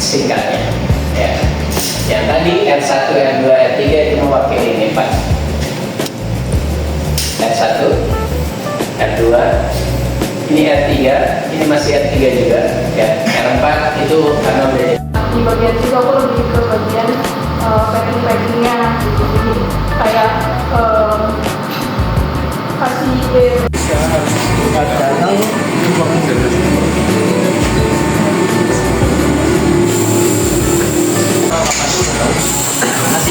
singkatnya. Ya. Yang tadi R1, R2, R3 itu mewakili ini Pak. R1, R2, ini R3, ini masih R3 juga. Ya. R4 itu karena udah di bagian juga aku lebih ke bagian packing-packingnya gitu. Jadi kayak kasih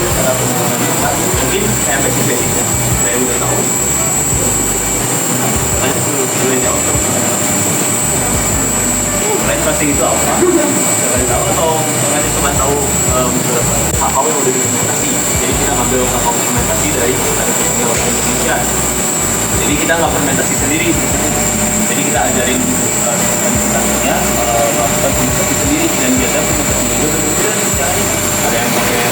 kadang mungkin saya basic-basicnya saya udah tahu banyak dulu jawab lain pasti itu apa saya tahu atau kalian cuma tahu kakao yang udah diimplementasi. Jadi kita ngambil kakao fermentasi dari Indonesia, jadi kita nggak fermentasi sendiri, jadi kita ajarin fermentasinya melakukan fermentasi sendiri, dan biasanya fermentasinya juga berbeda. Ada yang pakai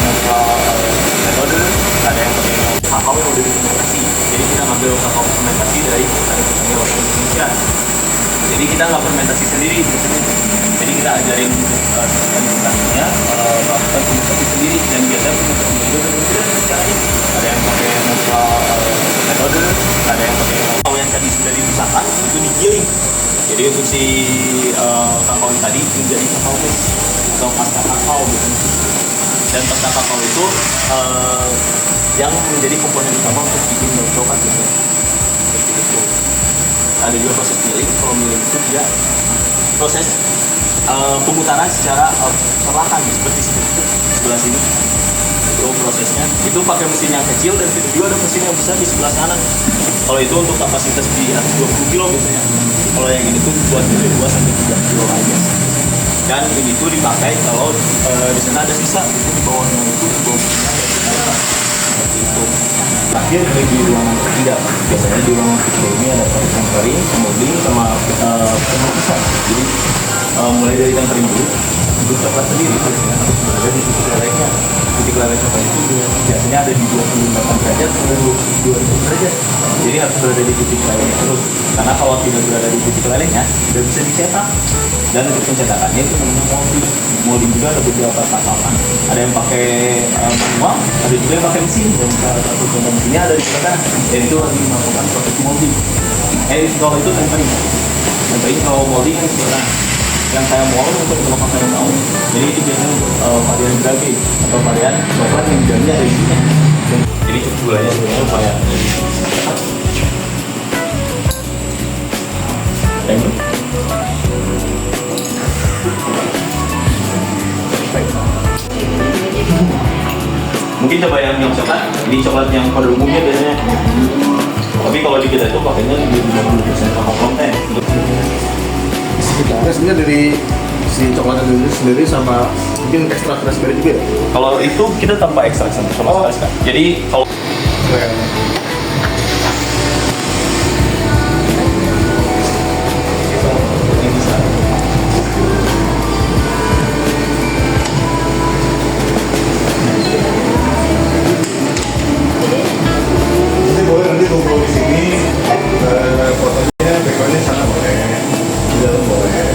metode, ada yang pakai kakao yang udah difermentasi. Jadi kita ngambil kakao fermentasi dari Indonesia, jadi kita nggak fermentasi sendiri, jadi kita ajarin fermentasinya melakukan fermentasi sendiri, dan biasanya fermentasinya juga berbeda. Ada yang pakai metode, ada yang pakai kakao yang tadi sudah dipisahkan itu digiling. Jadi untuk si kakao yang tadi menjadi kakao mix atau pasta kakao gitu. Dan pasta kakao itu yang menjadi komponen utama untuk bikin milk coklat gitu. Seperti itu. Ada juga proses milling. Kalau milling itu dia proses pemutaran secara perlahan seperti sebelah sini. Itu prosesnya. Itu pakai mesin yang kecil, dan itu juga ada mesin yang besar di sebelah kanan. Kalau itu untuk kapasitas di atas 20 kilo biasanya. Kalau yang ini tuh buat 2 sampai 3 kilo aja. Dan ini tuh dipakai kalau di sana ada sisa, itu di bawahnya itu di bawahnya seperti itu. Terakhir di ruangan ketiga, biasanya di ruangan ketiga ini ada tempering, molding, sama pemrosesan. Jadi mulai dari tempering dulu, untuk coklat sendiri biasanya harus berada di titik lelehnya. Titik leleh coklat itu biasanya ada di 28 derajat sampai 22 derajat. Jadi harus berada di titik lelehnya terus. Karena kalau tidak berada di titik lelehnya, tidak bisa dicetak. Dan untuk pencetakannya itu namanya molding. Molding juga ada beberapa tahapan. Ada yang pakai manual, ada juga yang pakai mesin. Dan salah satu contoh mesinnya ada di belakang. Dan itu lagi melakukan proses molding. Kalau itu tempering. Tempering kalau molding kan sebenarnya yang saya mau untuk melakukan yang tahu. Jadi itu biasanya untuk varian grage atau varian coklat yang di dalamnya ada isinya. Jadi cukup gulanya sebenarnya supaya mungkin coba yang coklat, ini coklat yang pada umumnya biasanya. Tapi kalau di kita itu pakainya lebih 50% kakao konten. kita sebenarnya dari si coklat itu sendiri sama mungkin ekstrak raspberry juga ya? Kalau itu kita tanpa ekstrak sama sekali. Jadi kalau nanti ngobrol di sini, fotonya backgroundnya sana boleh, di dalam boleh.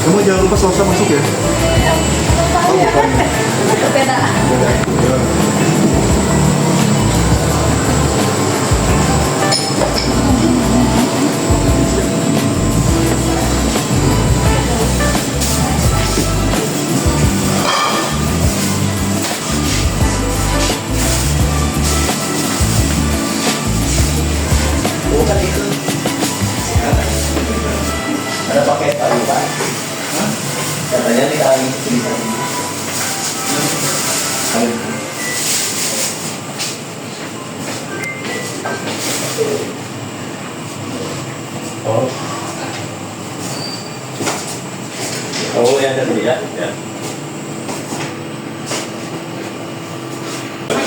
Kamu jangan lupa salsa masuk ya. Oh, bukan. beda. bukan itu. Ada pakai tali Pak. Katanya di tali ini. Oh. Oh ya tadi ya.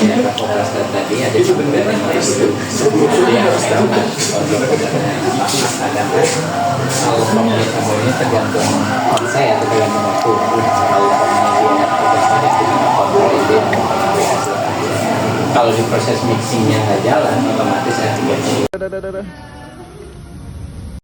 yang kakao tadi ada sebenarnya yang itu harus tahu kan kadang-kadang kalau formulnya tergantung saya atau tergantung waktu kalau formulnya dia ada kontrol itu kalau di proses mixingnya nggak jalan, otomatis R3 nya